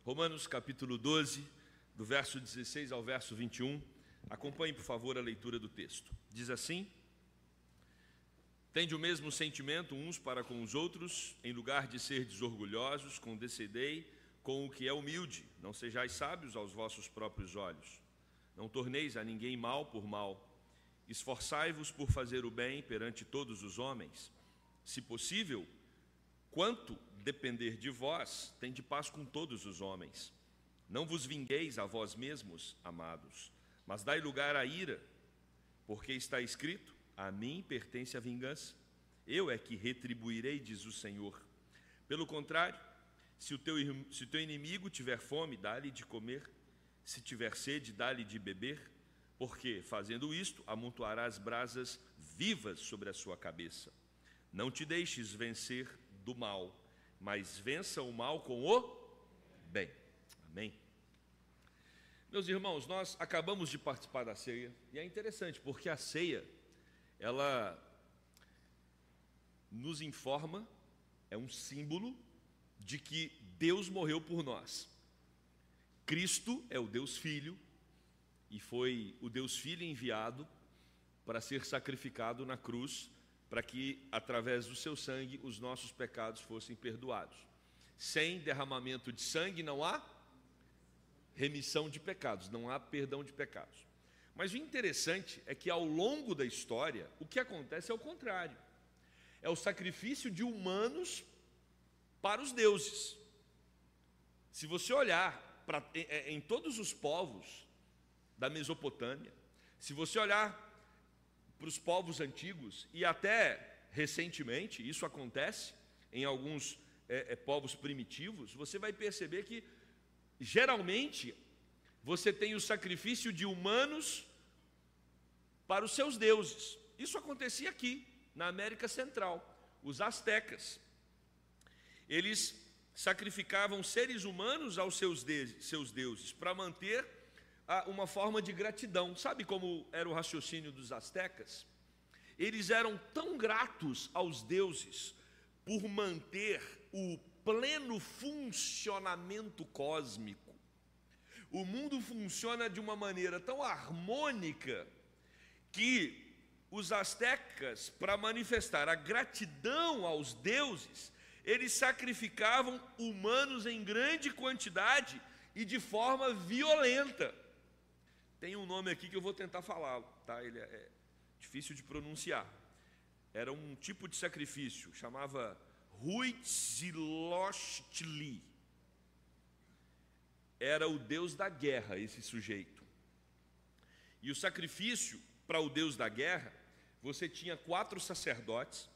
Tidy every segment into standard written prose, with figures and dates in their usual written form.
Romanos capítulo 12, do verso 16 ao verso 21. Acompanhe, por favor, a leitura do texto. Diz assim: Tende o mesmo sentimento uns para com os outros, em lugar de ser desorgulhosos, condescendei com o que é humilde. Não sejais sábios aos vossos próprios olhos. Não torneis a ninguém mal por mal. Esforçai-vos por fazer o bem perante todos os homens. Se possível, quanto depender de vós, tende paz com todos os homens. Não vos vingueis a vós mesmos, amados, mas dai lugar à ira, porque está escrito: a mim pertence a vingança, eu é que retribuirei, diz o Senhor. Pelo contrário, se o teu inimigo tiver fome, dá-lhe de comer, se tiver sede, dá-lhe de beber, porque, fazendo isto, amontoarás brasas vivas sobre a sua cabeça. Não te deixes vencer do mal, mas vença o mal com o bem. Amém. Meus irmãos, nós acabamos de participar da ceia, e é interessante, porque a ceia, ela nos informa, é um símbolo de que Deus morreu por nós. Cristo é o Deus Filho, e foi o Deus Filho enviado para ser sacrificado na cruz, para que, através do seu sangue, os nossos pecados fossem perdoados. Sem derramamento de sangue não há remissão de pecados, não há perdão de pecados. Mas o interessante é que, ao longo da história, o que acontece é o contrário. É o sacrifício de humanos para os deuses. Se você olhar em todos os povos da Mesopotâmia, se você olhar para os povos antigos, e até recentemente, isso acontece em alguns povos primitivos, você vai perceber que, geralmente, você tem o sacrifício de humanos para os seus deuses. Isso acontecia aqui, na América Central. Os astecas, eles sacrificavam seres humanos aos seus deuses, para manter uma forma de gratidão. Sabe como era o raciocínio dos astecas? Eles eram tão gratos aos deuses por manter o pleno funcionamento cósmico. O mundo funciona de uma maneira tão harmônica que os astecas, para manifestar a gratidão aos deuses, eles sacrificavam humanos em grande quantidade e de forma violenta. Tem um nome aqui que eu vou tentar falar, tá? Ele é difícil de pronunciar. Era um tipo de sacrifício, chamava Huitzilopochtli. Era o deus da guerra, esse sujeito. E o sacrifício para o deus da guerra, você tinha 4 sacerdotes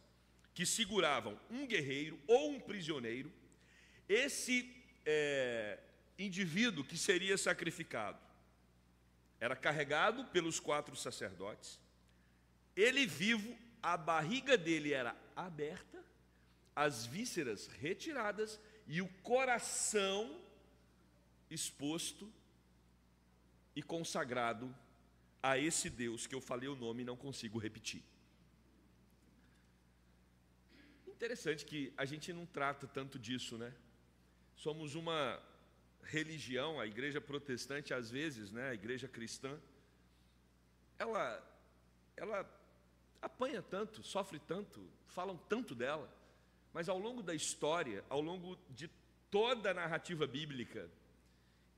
que seguravam um guerreiro ou um prisioneiro. Esse indivíduo que seria sacrificado era carregado pelos 4 sacerdotes. Ele vivo, a barriga dele era aberta, as vísceras retiradas e o coração exposto e consagrado a esse Deus que eu falei o nome e não consigo repetir. Interessante que a gente não trata tanto disso, né? Somos uma religião, a igreja protestante, às vezes, né, a igreja cristã, ela apanha tanto, sofre tanto, falam tanto dela, mas ao longo da história, ao longo de toda a narrativa bíblica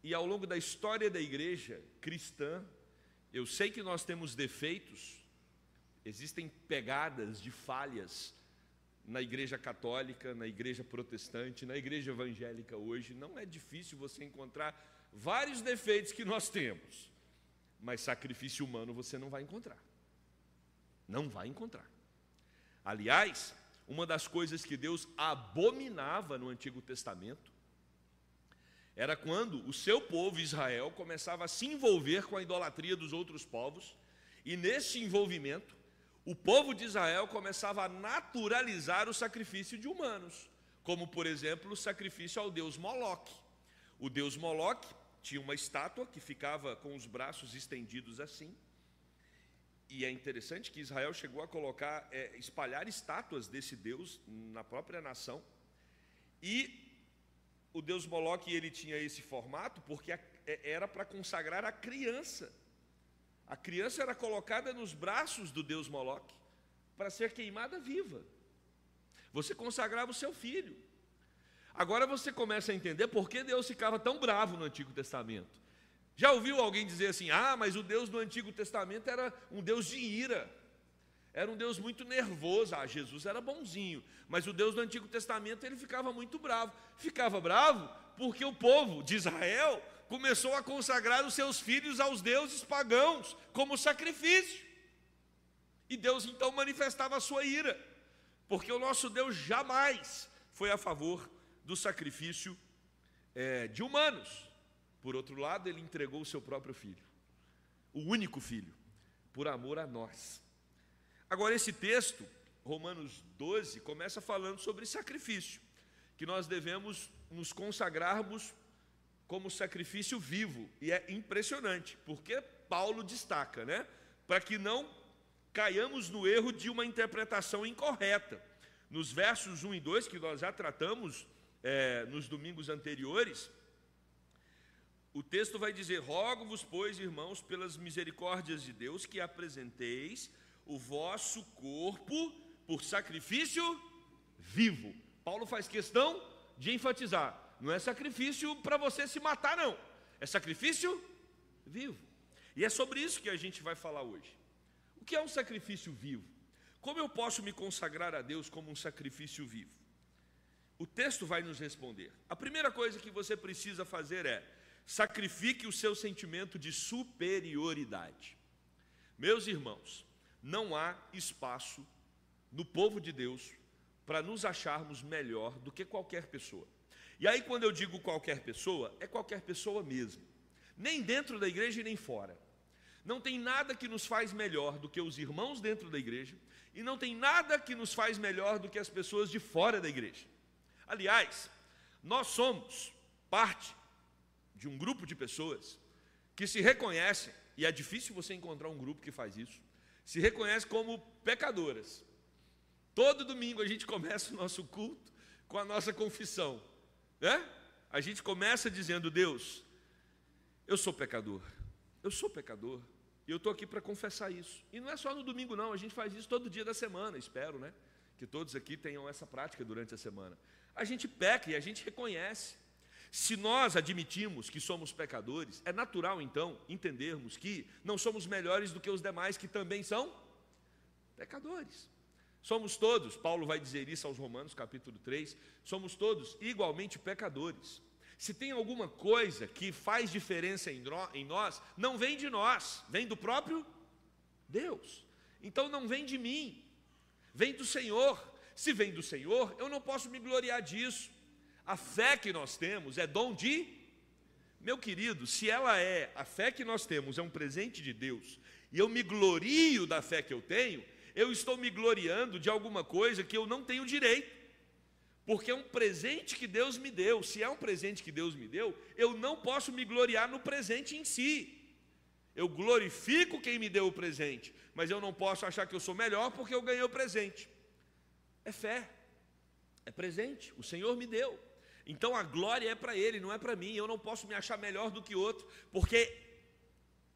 e ao longo da história da igreja cristã, eu sei que nós temos defeitos, existem pegadas de falhas na igreja católica, na igreja protestante, na igreja evangélica hoje. Não é difícil você encontrar vários defeitos que nós temos, mas sacrifício humano você não vai encontrar. Não vai encontrar. Aliás, uma das coisas que Deus abominava no Antigo Testamento era quando o seu povo Israel começava a se envolver com a idolatria dos outros povos, e nesse envolvimento o povo de Israel começava a naturalizar o sacrifício de humanos, como, por exemplo, o sacrifício ao deus Moloque. O deus Moloque tinha uma estátua que ficava com os braços estendidos assim, e é interessante que Israel chegou a espalhar estátuas desse deus na própria nação, e o deus Moloque ele tinha esse formato porque era para consagrar a criança. A criança era colocada nos braços do deus Moloque para ser queimada viva. Você consagrava o seu filho. Agora você começa a entender por que Deus ficava tão bravo no Antigo Testamento. Já ouviu alguém dizer assim: ah, mas o Deus do Antigo Testamento era um Deus de ira, era um Deus muito nervoso. Ah, Jesus era bonzinho, mas o Deus do Antigo Testamento ele ficava muito bravo. Ficava bravo porque o povo de Israel começou a consagrar os seus filhos aos deuses pagãos como sacrifício. E Deus então manifestava a sua ira, porque o nosso Deus jamais foi a favor do sacrifício de humanos. Por outro lado, ele entregou o seu próprio filho, o único filho, por amor a nós. Agora esse texto, Romanos 12, começa falando sobre sacrifício, que nós devemos nos consagrarmos como sacrifício vivo. E é impressionante, porque Paulo destaca, né? Para que não caiamos no erro de uma interpretação incorreta. Nos versos 1 e 2, que nós já tratamos nos domingos anteriores, o texto vai dizer: rogo-vos, pois, irmãos, pelas misericórdias de Deus, que apresenteis o vosso corpo por sacrifício vivo. Paulo faz questão de enfatizar: não é sacrifício para você se matar, não. É sacrifício vivo. E é sobre isso que a gente vai falar hoje. O que é um sacrifício vivo? Como eu posso me consagrar a Deus como um sacrifício vivo? O texto vai nos responder. A primeira coisa que você precisa fazer é: sacrifique o seu sentimento de superioridade. Meus irmãos, não há espaço no povo de Deus para nos acharmos melhor do que qualquer pessoa. E aí, quando eu digo qualquer pessoa, é qualquer pessoa mesmo. Nem dentro da igreja e nem fora. Não tem nada que nos faz melhor do que os irmãos dentro da igreja, e não tem nada que nos faz melhor do que as pessoas de fora da igreja. Aliás, nós somos parte de um grupo de pessoas que se reconhecem, e é difícil você encontrar um grupo que faz isso, se reconhecem como pecadoras. Todo domingo a gente começa o nosso culto com a nossa confissão, né? A gente começa dizendo: Deus, eu sou pecador, e eu estou aqui para confessar isso. E não é só no domingo não, a gente faz isso todo dia da semana, espero, né? Que todos aqui tenham essa prática durante a semana. A gente peca e a gente reconhece. Se nós admitimos que somos pecadores, é natural então entendermos que não somos melhores do que os demais que também são pecadores. Somos todos, Paulo vai dizer isso aos Romanos capítulo 3, somos todos igualmente pecadores. Se tem alguma coisa que faz diferença em nós, não vem de nós, vem do próprio Deus. Então não vem de mim, vem do Senhor. Se vem do Senhor, eu não posso me gloriar disso. A fé que nós temos é dom de... Meu querido, se a fé que nós temos é um presente de Deus, e eu me glorio da fé que eu tenho, eu estou me gloriando de alguma coisa que eu não tenho direito, porque é um presente que Deus me deu. Se é um presente que Deus me deu, eu não posso me gloriar no presente em si. Eu glorifico quem me deu o presente, mas eu não posso achar que eu sou melhor porque eu ganhei o presente. É fé, é presente, o Senhor me deu. Então a glória é para Ele, não é para mim. Eu não posso me achar melhor do que o outro, porque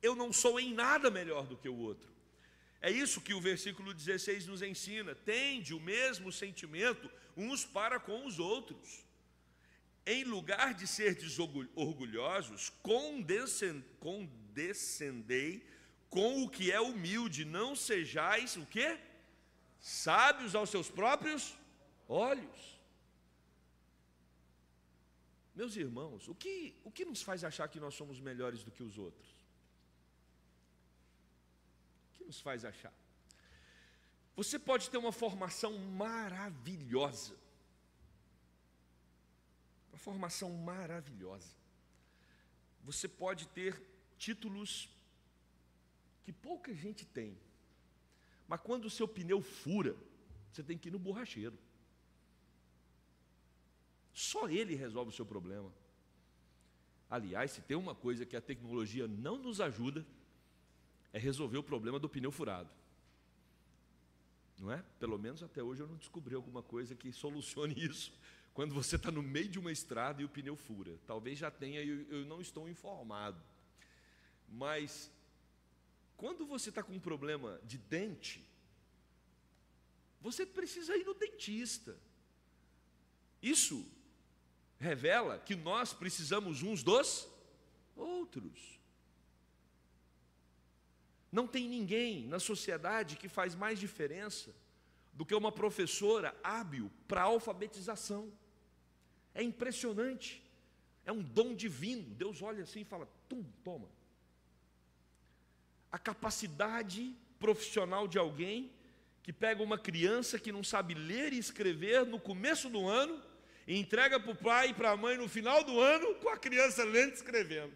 eu não sou em nada melhor do que o outro. É isso que o versículo 16 nos ensina: tende o mesmo sentimento uns para com os outros. Em lugar de serdes orgulhosos, condescendei com o que é humilde, não sejais o quê? Sábios aos seus próprios olhos. Meus irmãos, o que nos faz achar que nós somos melhores do que os outros? O que nos faz achar? Você pode ter uma formação maravilhosa. Uma formação maravilhosa. Você pode ter títulos que pouca gente tem. Mas quando o seu pneu fura, você tem que ir no borracheiro. Só ele resolve o seu problema. Aliás, se tem uma coisa que a tecnologia não nos ajuda, é resolver o problema do pneu furado. Não é? Pelo menos até hoje eu não descobri alguma coisa que solucione isso Quando você está no meio de uma estrada e o pneu fura. Talvez já tenha, eu não estou informado. Mas, quando você está com um problema de dente, você precisa ir no dentista. Isso revela que nós precisamos uns dos outros. Não tem ninguém na sociedade que faz mais diferença do que uma professora hábil para a alfabetização. É impressionante. É um dom divino. Deus olha assim e fala, toma. A capacidade profissional de alguém que pega uma criança que não sabe ler e escrever no começo do ano e entrega para o pai e para a mãe no final do ano com a criança lendo e escrevendo.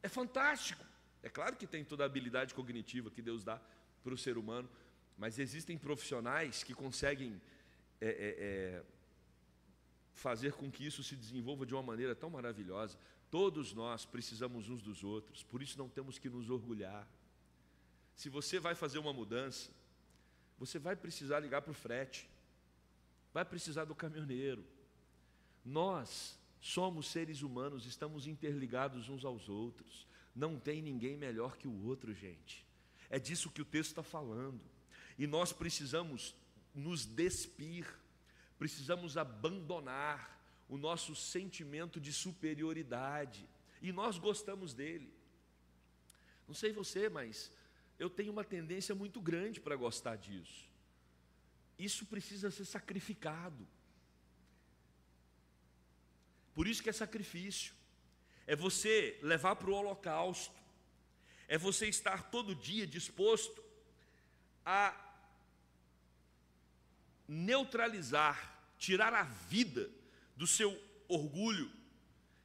É fantástico. É claro que tem toda a habilidade cognitiva que Deus dá para o ser humano, mas existem profissionais que conseguem fazer com que isso se desenvolva de uma maneira tão maravilhosa. Todos nós precisamos uns dos outros, por isso não temos que nos orgulhar. Se você vai fazer uma mudança, você vai precisar ligar para o frete, vai precisar do caminhoneiro. Nós somos seres humanos, estamos interligados uns aos outros. Não tem ninguém melhor que o outro, gente. É disso que o texto está falando. E nós precisamos nos despir, precisamos abandonar o nosso sentimento de superioridade. E nós gostamos dele. Não sei você, mas eu tenho uma tendência muito grande para gostar disso. Isso precisa ser sacrificado. Por isso que é sacrifício. É você levar para o holocausto. É você estar todo dia disposto a neutralizar, tirar a vida do seu orgulho,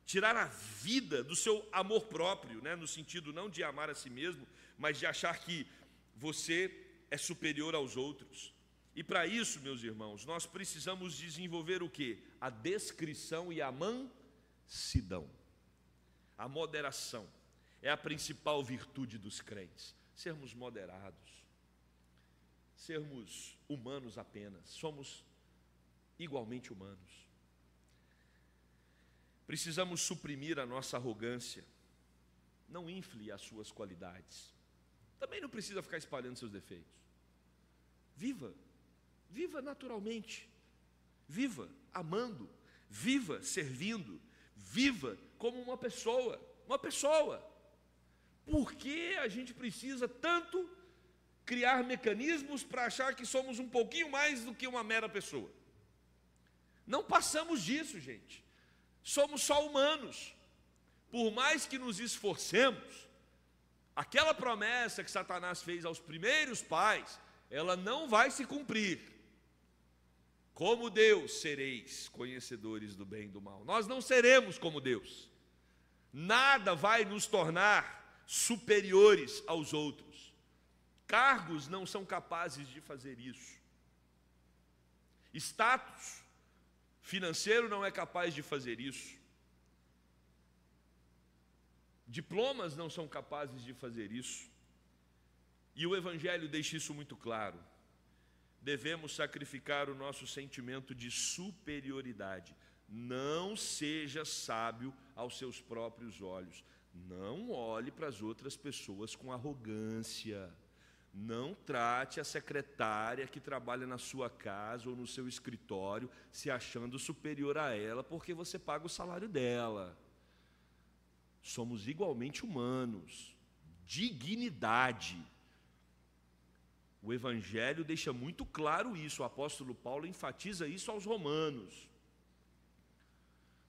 tirar a vida do seu amor próprio, né? No sentido não de amar a si mesmo, mas de achar que você é superior aos outros. E para isso, meus irmãos, nós precisamos desenvolver o quê? A descrição e a mansidão. A moderação é a principal virtude dos crentes. Sermos moderados, sermos humanos apenas, somos igualmente humanos. Precisamos suprimir a nossa arrogância. Não infle as suas qualidades. Também não precisa ficar espalhando seus defeitos. Viva naturalmente. Viva amando. Viva servindo. Viva como uma pessoa. Por que a gente precisa tanto criar mecanismos para achar que somos um pouquinho mais do que uma mera pessoa? Não passamos disso, gente. Somos só humanos. Por mais que nos esforcemos, aquela promessa que Satanás fez aos primeiros pais, ela não vai se cumprir. Como Deus sereis conhecedores do bem e do mal. Nós não seremos como Deus. Nada vai nos tornar superiores aos outros. Cargos não são capazes de fazer isso. Status financeiro não é capaz de fazer isso. Diplomas não são capazes de fazer isso. E o Evangelho deixa isso muito claro. Devemos sacrificar o nosso sentimento de superioridade. Não seja sábio aos seus próprios olhos. Não olhe para as outras pessoas com arrogância. Não trate a secretária que trabalha na sua casa ou no seu escritório se achando superior a ela porque você paga o salário dela. Somos igualmente humanos. Dignidade. O Evangelho deixa muito claro isso. O apóstolo Paulo enfatiza isso aos romanos.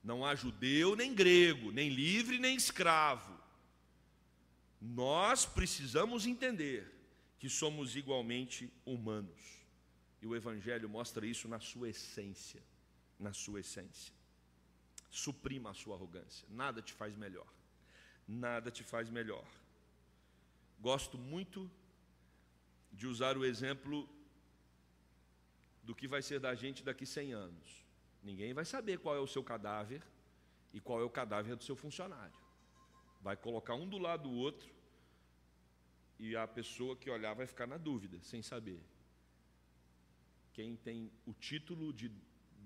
Não há judeu nem grego, nem livre nem escravo. Nós precisamos entender que somos igualmente humanos. E o Evangelho mostra isso na sua essência. Na sua essência. Suprima a sua arrogância. Nada te faz melhor. Nada te faz melhor. Gosto muito de usar o exemplo do que vai ser da gente daqui 100 anos. Ninguém vai saber qual é o seu cadáver e qual é o cadáver do seu funcionário. Vai colocar um do lado do outro e a pessoa que olhar vai ficar na dúvida, sem saber. Quem tem o título de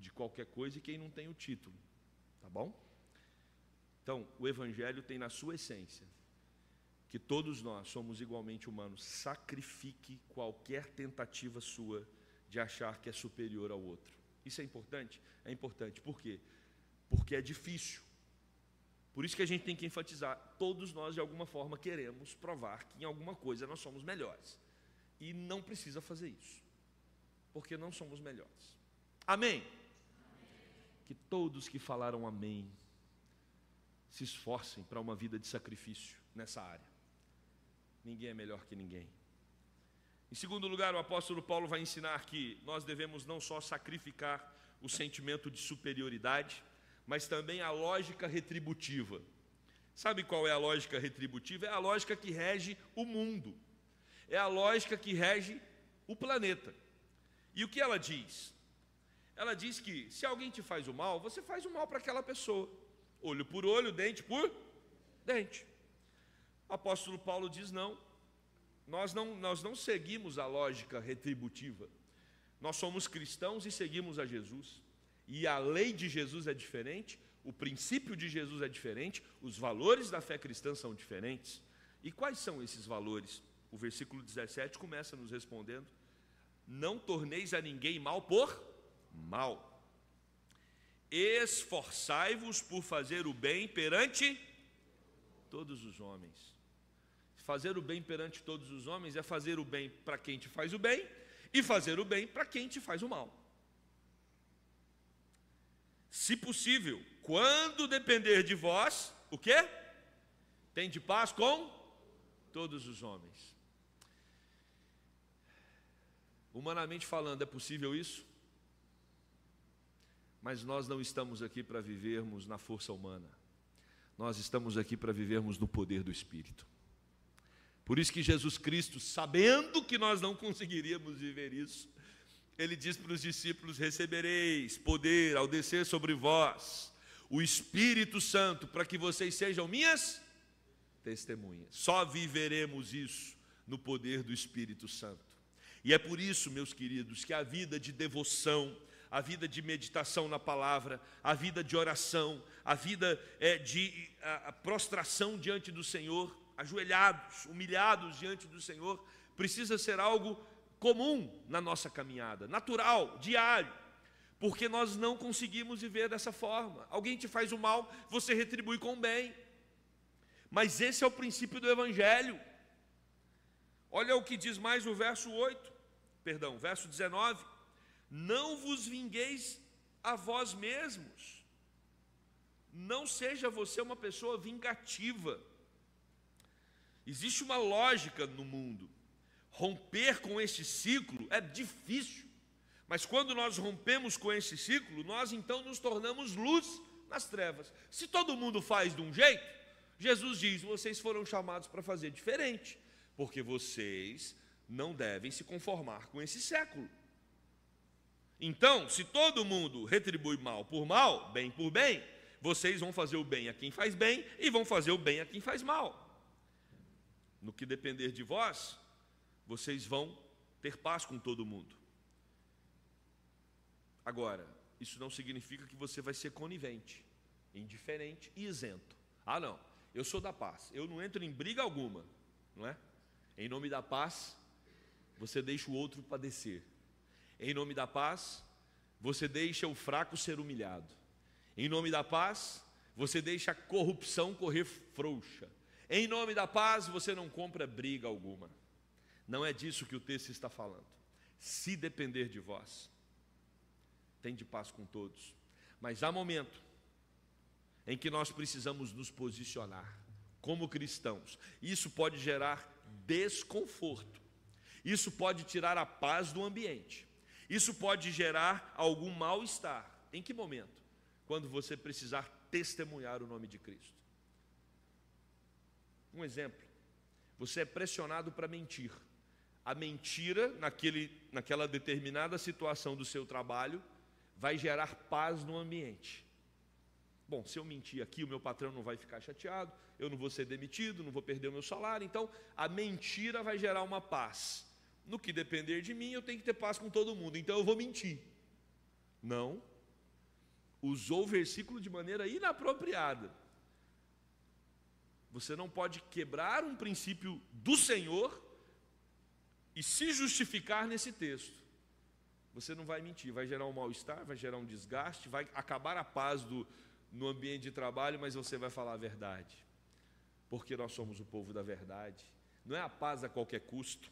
de qualquer coisa e quem não tem o título, tá bom? Então, o Evangelho tem na sua essência que todos nós somos igualmente humanos. Sacrifique qualquer tentativa sua de achar que é superior ao outro. Isso é importante? É importante. Por quê? Porque é difícil. Por isso que a gente tem que enfatizar, todos nós de alguma forma queremos provar que em alguma coisa nós somos melhores. E não precisa fazer isso, porque não somos melhores. Amém? Que todos que falaram amém se esforcem para uma vida de sacrifício nessa área. Ninguém é melhor que ninguém. Em segundo lugar, o apóstolo Paulo vai ensinar que nós devemos não só sacrificar o sentimento de superioridade, mas também a lógica retributiva. Sabe qual é a lógica retributiva? É a lógica que rege o mundo. É a lógica que rege o planeta. E o que ela diz? Ela diz que se alguém te faz o mal, você faz o mal para aquela pessoa. Olho por olho, dente por dente. O apóstolo Paulo diz não. Nós não seguimos a lógica retributiva. Nós somos cristãos e seguimos a Jesus. E a lei de Jesus é diferente, o princípio de Jesus é diferente, os valores da fé cristã são diferentes. E quais são esses valores? O versículo 17 começa nos respondendo: não torneis a ninguém mal por mal. Esforçai-vos por fazer o bem perante todos os homens. Fazer o bem perante todos os homens é fazer o bem para quem te faz o bem e fazer o bem para quem te faz o mal. Se possível, quando depender de vós, o quê? Tende paz com todos os homens. Humanamente falando, é possível isso? Mas nós não estamos aqui para vivermos na força humana. Nós estamos aqui para vivermos no poder do Espírito. Por isso que Jesus Cristo, sabendo que nós não conseguiríamos viver isso, Ele diz para os discípulos: recebereis poder ao descer sobre vós o Espírito Santo, para que vocês sejam minhas testemunhas. Só viveremos isso no poder do Espírito Santo. E é por isso, meus queridos, que a vida de devoção, a vida de meditação na palavra, a vida de oração, a vida de prostração diante do Senhor, ajoelhados, humilhados diante do Senhor, precisa ser algo comum na nossa caminhada, natural, diário, porque nós não conseguimos viver dessa forma. Alguém te faz o mal, você retribui com o bem. Mas esse é o princípio do Evangelho. Olha o que diz mais o verso 19: não vos vingueis a vós mesmos. Não seja você uma pessoa vingativa. Existe uma lógica no mundo. Romper com esse ciclo é difícil. Mas quando nós rompemos com esse ciclo, nós então nos tornamos luz nas trevas. Se todo mundo faz de um jeito, Jesus diz: vocês foram chamados para fazer diferente, porque vocês não devem se conformar com esse século. Então, se todo mundo retribui mal por mal, bem por bem, vocês vão fazer o bem a quem faz bem e vão fazer o bem a quem faz mal. No que depender de vós, vocês vão ter paz com todo mundo. Agora, isso não significa que você vai ser conivente, indiferente e isento. Ah, não, eu sou da paz, eu não entro em briga alguma, não é? Em nome da paz, você deixa o outro padecer. Em nome da paz, você deixa o fraco ser humilhado. Em nome da paz, você deixa a corrupção correr frouxa. Em nome da paz, você não compra briga alguma. Não é disso que o texto está falando. Se depender de vós, tende paz com todos. Mas há momento em que nós precisamos nos posicionar como cristãos. Isso pode gerar desconforto. Isso pode tirar a paz do ambiente. Isso pode gerar algum mal-estar. Em que momento? Quando você precisar testemunhar o nome de Cristo. Um exemplo: você é pressionado para mentir. A mentira, naquela determinada situação do seu trabalho, vai gerar paz no ambiente. Bom, se eu mentir aqui, o meu patrão não vai ficar chateado, eu não vou ser demitido, não vou perder o meu salário. Então, a mentira vai gerar uma paz. No que depender de mim, eu tenho que ter paz com todo mundo, então eu vou mentir. Não, usou o versículo de maneira inapropriada. Você não pode quebrar um princípio do Senhor e se justificar nesse texto. Você não vai mentir, vai gerar um mal-estar, vai gerar um desgaste, vai acabar a paz no ambiente de trabalho, mas você vai falar a verdade. Porque nós somos o povo da verdade. Não é a paz a qualquer custo.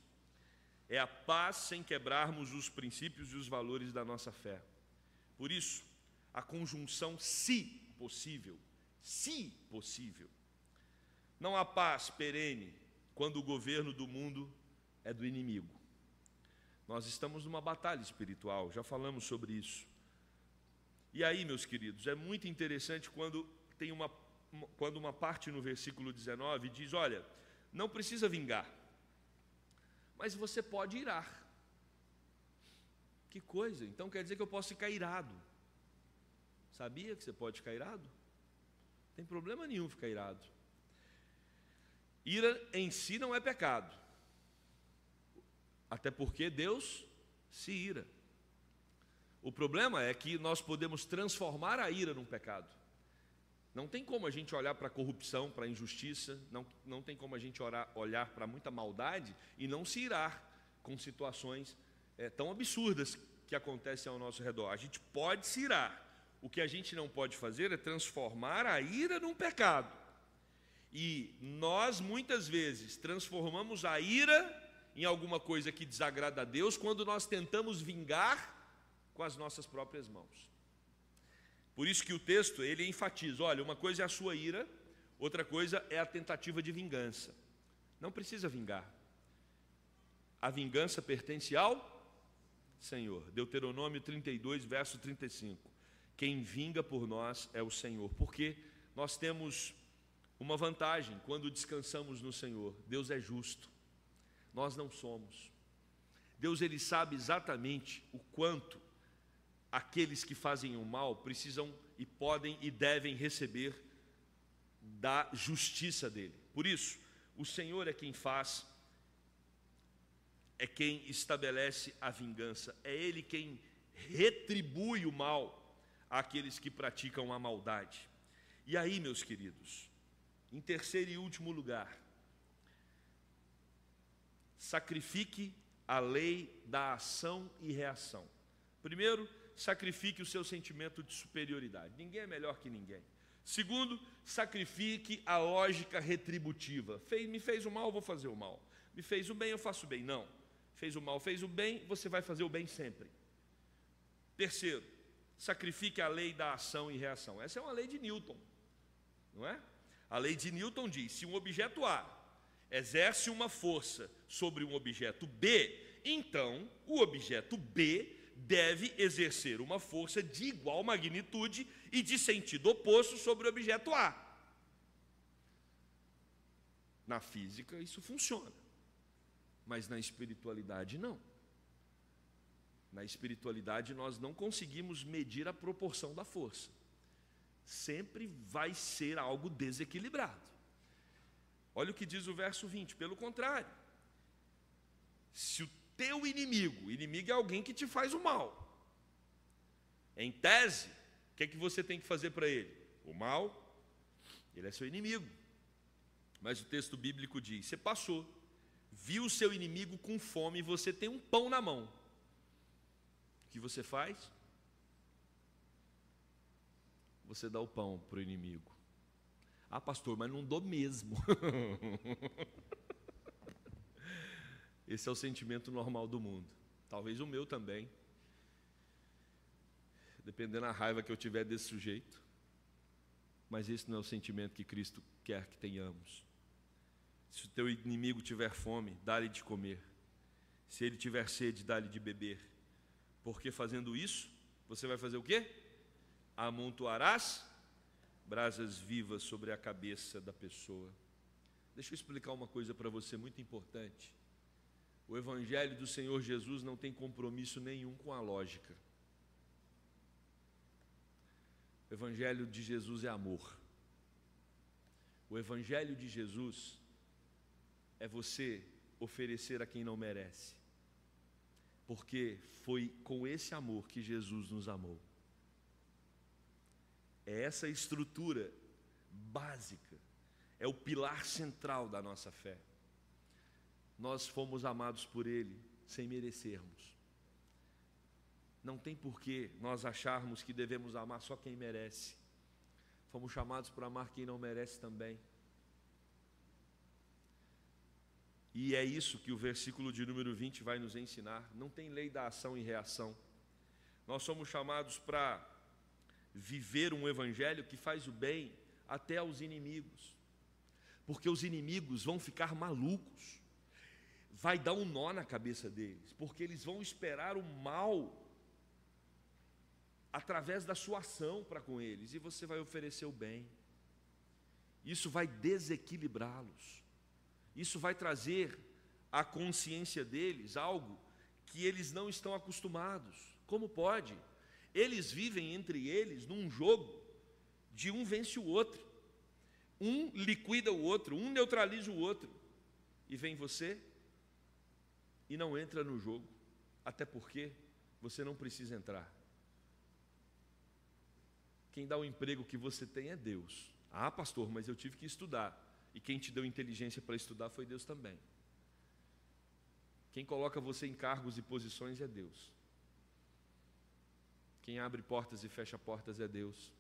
É a paz sem quebrarmos os princípios e os valores da nossa fé. Por isso, a conjunção se possível. Não há paz perene quando o governo do mundo é do inimigo. Nós estamos numa batalha espiritual, já falamos sobre isso. E aí, meus queridos, é muito interessante quando uma parte no versículo 19 diz, olha, não precisa vingar, mas você pode irar. Que coisa, então quer dizer que eu posso ficar irado. Sabia que você pode ficar irado? Não tem problema nenhum ficar irado. Ira em si não é pecado. Até porque Deus se ira. O problema é que nós podemos transformar a ira num pecado. Não tem como a gente olhar para a corrupção, para a injustiça, não tem como a gente olhar para muita maldade e não se irar com situações tão absurdas que acontecem ao nosso redor. A gente pode se irar. O que a gente não pode fazer é transformar a ira num pecado. E nós, muitas vezes, transformamos a ira em alguma coisa que desagrada a Deus quando nós tentamos vingar com as nossas próprias mãos. Por isso que o texto, ele enfatiza, olha, uma coisa é a sua ira, outra coisa é a tentativa de vingança. Não precisa vingar. A vingança pertence ao Senhor. Deuteronômio 32, verso 35. Quem vinga por nós é o Senhor. Porque nós temos uma vantagem quando descansamos no Senhor. Deus é justo. Nós não somos. Deus, ele sabe exatamente o quanto aqueles que fazem o mal precisam e podem e devem receber da justiça dele. Por isso, o Senhor é quem faz, é quem estabelece a vingança, é Ele quem retribui o mal àqueles que praticam a maldade. E aí, meus queridos, em terceiro e último lugar, sacrifique a lei da ação e reação. Primeiro, sacrifique o seu sentimento de superioridade. Ninguém é melhor que ninguém. Segundo, sacrifique a lógica retributiva. Me fez o mal, eu vou fazer o mal. Me fez o bem, eu faço o bem. Não. Fez o mal, fez o bem, você vai fazer o bem sempre. Terceiro, sacrifique a lei da ação e reação. Essa é uma lei de Newton, não é? A lei de Newton diz, se um objeto A exerce uma força sobre um objeto B, então o objeto B deve exercer uma força de igual magnitude e de sentido oposto sobre o objeto A. Na física isso funciona, mas na espiritualidade não. Na espiritualidade nós não conseguimos medir a proporção da força. Sempre vai ser algo desequilibrado. Olha o que diz o verso 20, pelo contrário. Se o teu inimigo é alguém que te faz o mal, em tese, o que é que você tem que fazer para ele? O mal, ele é seu inimigo. Mas o texto bíblico diz, você passou, viu o seu inimigo com fome e você tem um pão na mão. O que você faz? Você dá o pão para o inimigo. Ah, pastor, mas não dou mesmo. Esse é o sentimento normal do mundo. Talvez o meu também. Dependendo da raiva que eu tiver desse sujeito. Mas esse não é o sentimento que Cristo quer que tenhamos. Se o teu inimigo tiver fome, dá-lhe de comer. Se ele tiver sede, dá-lhe de beber. Porque fazendo isso, você vai fazer o quê? Amontoarás brasas vivas sobre a cabeça da pessoa. Deixa eu explicar uma coisa para você muito importante. O Evangelho do Senhor Jesus não tem compromisso nenhum com a lógica. O Evangelho de Jesus é amor. O Evangelho de Jesus é você oferecer a quem não merece. Porque foi com esse amor que Jesus nos amou. É essa estrutura básica, é o pilar central da nossa fé. Nós fomos amados por Ele sem merecermos. Não tem porquê nós acharmos que devemos amar só quem merece. Fomos chamados para amar quem não merece também. E é isso que o versículo de número 20 vai nos ensinar. Não tem lei da ação e reação. Nós somos chamados para viver um evangelho que faz o bem até aos inimigos. Porque os inimigos vão ficar malucos. Vai dar um nó na cabeça deles, porque eles vão esperar o mal através da sua ação para com eles, e você vai oferecer o bem. Isso vai desequilibrá-los. Isso vai trazer à consciência deles algo que eles não estão acostumados. Como pode? Eles vivem entre eles num jogo de um vence o outro. Um liquida o outro, um neutraliza o outro. E vem você e não entra no jogo. Até porque você não precisa entrar. Quem dá o emprego que você tem é Deus. Ah, pastor, mas eu tive que estudar. E quem te deu inteligência para estudar foi Deus também. Quem coloca você em cargos e posições é Deus. Quem abre portas e fecha portas é Deus.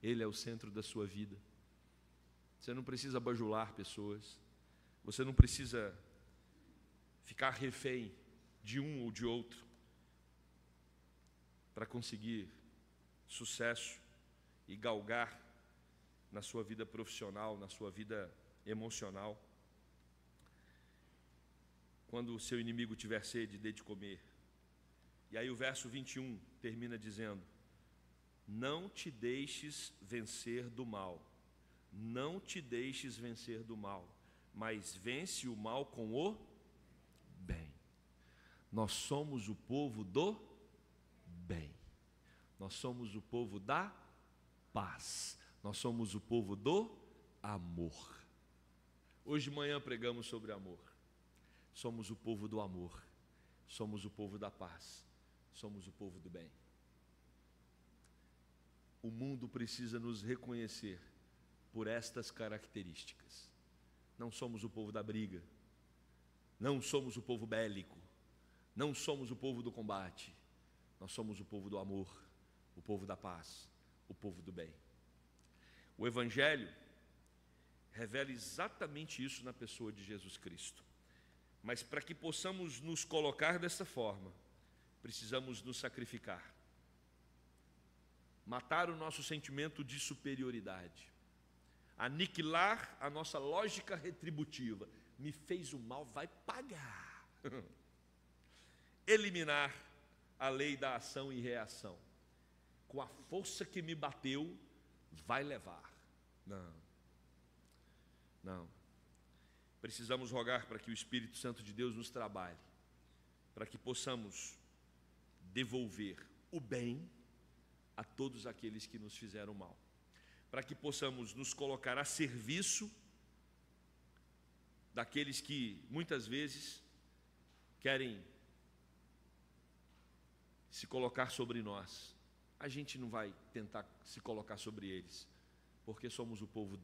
Ele é o centro da sua vida. Você não precisa bajular pessoas. Você não precisa ficar refém de um ou de outro para conseguir sucesso e galgar na sua vida profissional, na sua vida emocional. Quando o seu inimigo tiver sede, dê de comer. E aí o verso 21 termina dizendo: não te deixes vencer do mal. Não te deixes vencer do mal, mas vence o mal com o bem. Nós somos o povo do bem. Nós somos o povo da paz. Nós somos o povo do amor. Hoje de manhã pregamos sobre amor. Somos o povo do amor. Somos o povo da paz. Somos o povo do bem. O mundo precisa nos reconhecer por estas características. Não somos o povo da briga. Não somos o povo bélico. Não somos o povo do combate. Nós somos o povo do amor, o povo da paz, o povo do bem. O Evangelho revela exatamente isso na pessoa de Jesus Cristo. Mas para que possamos nos colocar dessa forma, precisamos nos sacrificar. Matar o nosso sentimento de superioridade. Aniquilar a nossa lógica retributiva. Me fez o mal, vai pagar. Eliminar a lei da ação e reação. Com a força que me bateu, vai levar. Não. Precisamos rogar para que o Espírito Santo de Deus nos trabalhe, para que possamos devolver o bem a todos aqueles que nos fizeram mal, para que possamos nos colocar a serviço daqueles que muitas vezes querem se colocar sobre nós. A gente não vai tentar se colocar sobre eles, porque somos o povo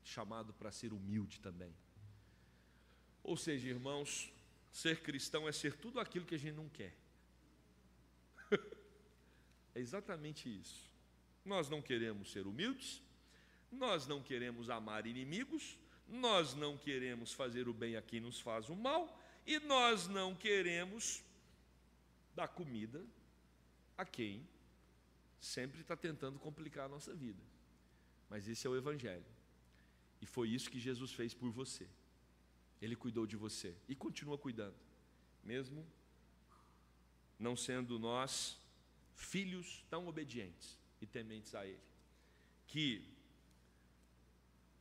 chamado para ser humilde também. Ou seja, irmãos, ser cristão é ser tudo aquilo que a gente não quer. É exatamente isso. Nós não queremos ser humildes, nós não queremos amar inimigos, nós não queremos fazer o bem a quem nos faz o mal, e nós não queremos dar comida a quem sempre está tentando complicar a nossa vida. Mas esse é o Evangelho. E foi isso que Jesus fez por você. Ele cuidou de você e continua cuidando, mesmo não sendo nós filhos tão obedientes e tementes a Ele. Que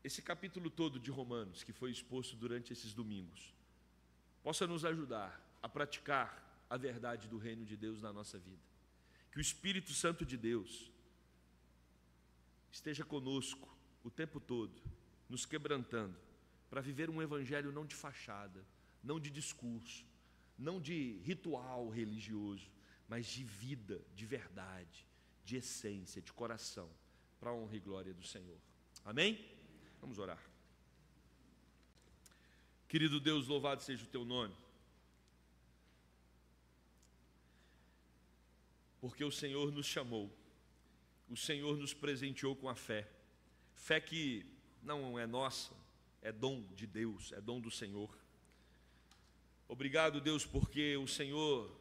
esse capítulo todo de Romanos, que foi exposto durante esses domingos, possa nos ajudar a praticar a verdade do reino de Deus na nossa vida. Que o Espírito Santo de Deus esteja conosco o tempo todo, nos quebrantando, para viver um evangelho não de fachada, não de discurso, não de ritual religioso, mas de vida, de verdade, de essência, de coração, para a honra e glória do Senhor. Amém? Vamos orar. Querido Deus, louvado seja o teu nome, porque o Senhor nos chamou, o Senhor nos presenteou com a fé, fé que não é nossa, é dom de Deus, é dom do Senhor. Obrigado, Deus, porque o Senhor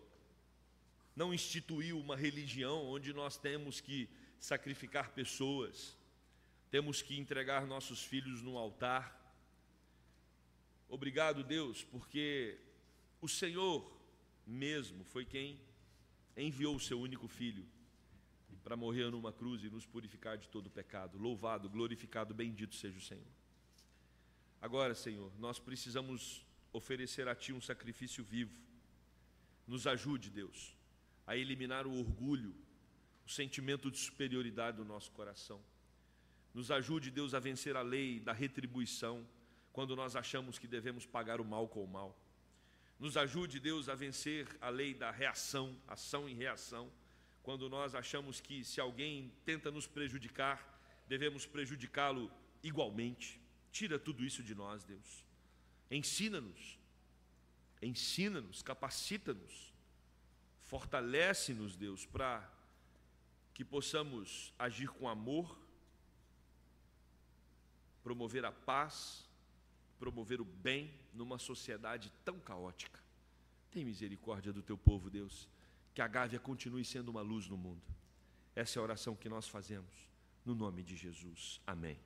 não instituiu uma religião onde nós temos que sacrificar pessoas, temos que entregar nossos filhos no altar. Obrigado, Deus, porque o Senhor mesmo foi quem enviou o seu único filho para morrer numa cruz e nos purificar de todo pecado. Louvado, glorificado, bendito seja o Senhor. Agora, Senhor, nós precisamos oferecer a Ti um sacrifício vivo. Nos ajude, Deus, a eliminar o orgulho, o sentimento de superioridade do nosso coração. Nos ajude, Deus, a vencer a lei da retribuição, quando nós achamos que devemos pagar o mal com o mal. Nos ajude, Deus, a vencer a lei da reação, ação e reação, quando nós achamos que se alguém tenta nos prejudicar, devemos prejudicá-lo igualmente. Tira tudo isso de nós, Deus. Ensina-nos, capacita-nos, fortalece-nos, Deus, para que possamos agir com amor, promover a paz, promover o bem numa sociedade tão caótica. Tem misericórdia do teu povo, Deus, que a Gávea continue sendo uma luz no mundo. Essa é a oração que nós fazemos, no nome de Jesus. Amém.